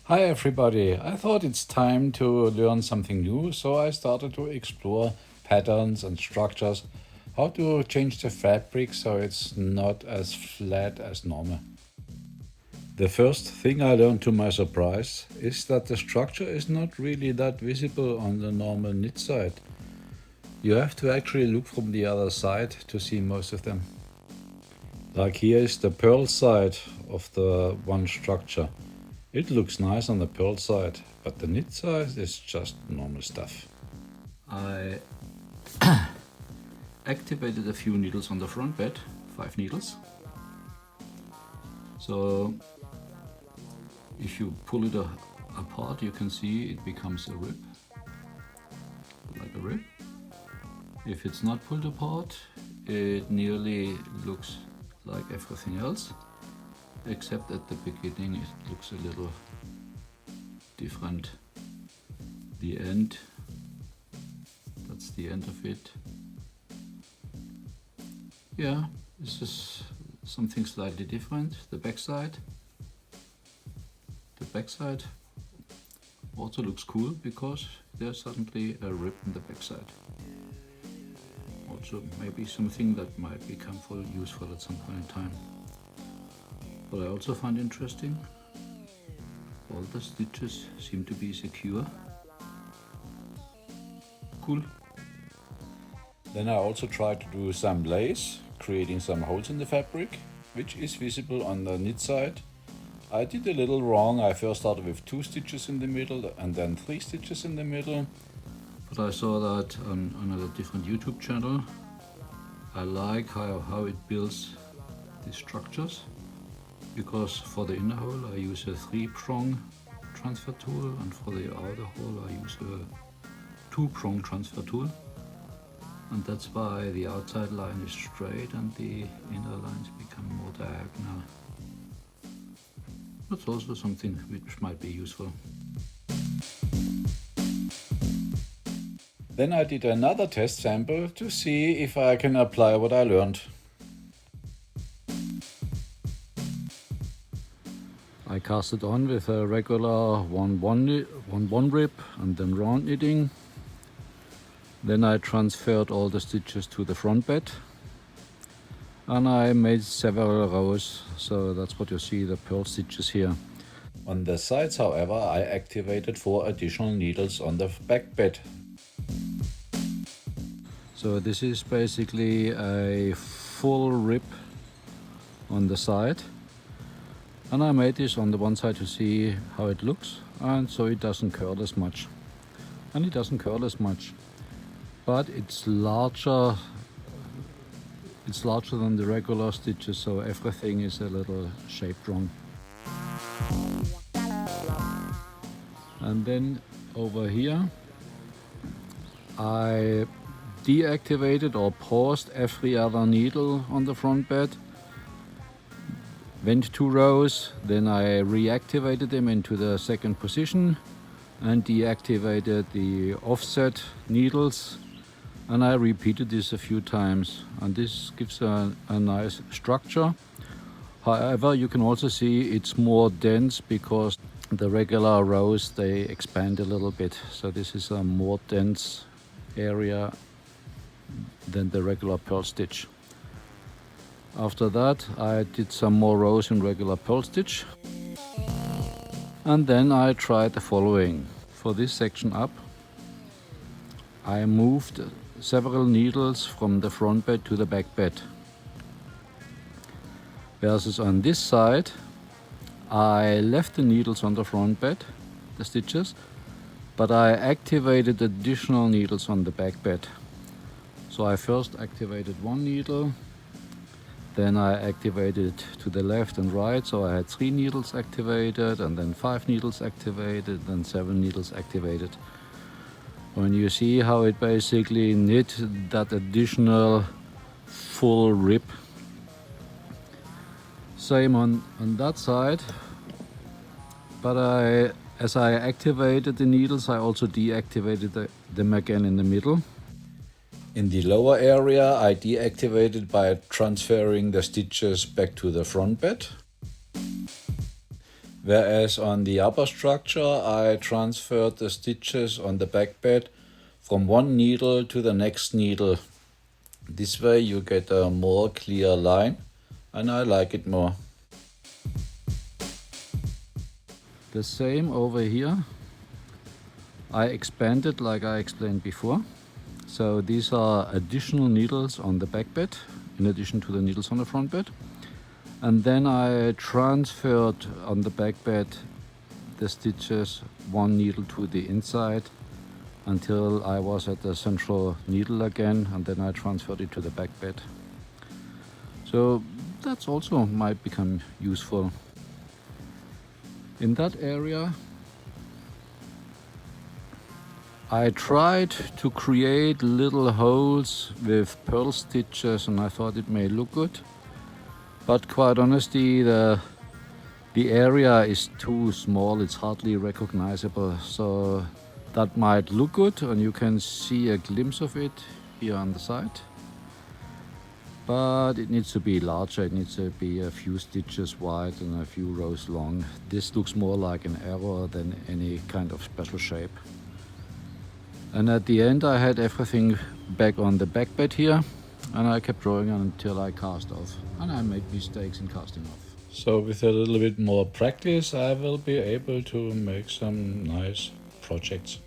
Hi everybody, I thought it's time to learn something new, so I started to explore patterns and structures, how to change the fabric so it's not as flat as normal. The first thing I learned to my surprise is that the structure is not really that visible on the normal knit side. You have to actually look from the other side to see most of them. Like here is the purl side of the one structure. It looks nice on the purl side, but the knit side is just normal stuff. I activated a few needles on the front bed, 5 needles. So if you pull it apart, you can see it becomes a rib, like a rib. If it's not pulled apart, it nearly looks like everything else, except at the beginning it looks a little different. The end, that's the end of it. Yeah, this is something slightly different. The backside also looks cool because there's suddenly a rib in the backside. Also maybe something that might become useful at some point in time. What I also find interesting, all the stitches seem to be secure. Cool. Then I also tried to do some lace, creating some holes in the fabric, which is visible on the knit side. I did a little wrong. I first started with 2 stitches in the middle and then 3 stitches in the middle. But I saw that on another different YouTube channel. I like how it builds these structures, because for the inner hole I use a 3-prong transfer tool, and for the outer hole I use a 2-prong transfer tool. And that's why the outside line is straight and the inner lines become more diagonal. That's also something which might be useful. Then I did another test sample to see if I can apply what I learned. I cast it on with a regular 1-1 rib and then round knitting. Then I transferred all the stitches to the front bed and I made several rows, so that's what you see, the purl stitches here. On the sides, however, I activated 4 additional needles on the back bed. So this is basically a full rib on the side, and I made this on the one side to see how it looks, and so it doesn't curl as much. And it doesn't curl as much, but it's larger than the regular stitches, so everything is a little shaped wrong. And then over here I deactivated or paused every other needle on the front bed, went 2 rows, then I reactivated them into the second position and deactivated the offset needles, and I repeated this a few times, and this gives a nice structure. However, you can also see it's more dense because the regular rows, they expand a little bit, so this is a more dense area than the regular purl stitch. After that I did some more rows in regular purl stitch, and then I tried the following. For this section up, I moved several needles from the front bed to the back bed, versus on this side I left the needles on the front bed, the stitches, but I activated additional needles on the back bed. So I first activated 1 needle, then I activated to the left and right, so I had 3 needles activated, and then 5 needles activated, then 7 needles activated. When you see how it basically knit that additional full rib. Same on that side, but as I activated the needles, I also deactivated them again in the middle. In the lower area I deactivated by transferring the stitches back to the front bed. Whereas on the upper structure I transferred the stitches on the back bed from one needle to the next needle. This way you get a more clear line and I like it more. The same over here. I expanded like I explained before. So these are additional needles on the back bed in addition to the needles on the front bed. And then I transferred on the back bed the stitches one needle to the inside until I was at the central needle again, and then I transferred it to the back bed. So that's also might become useful. In that area I tried to create little holes with purl stitches and I thought it may look good. But quite honestly, the area is too small, it's hardly recognizable. So that might look good and you can see a glimpse of it here on the side. But it needs to be larger, it needs to be a few stitches wide and a few rows long. This looks more like an arrow than any kind of special shape. And at the end I had everything back on the back bed here and I kept drawing until I cast off. And I made mistakes in casting off. So with a little bit more practice I will be able to make some nice projects.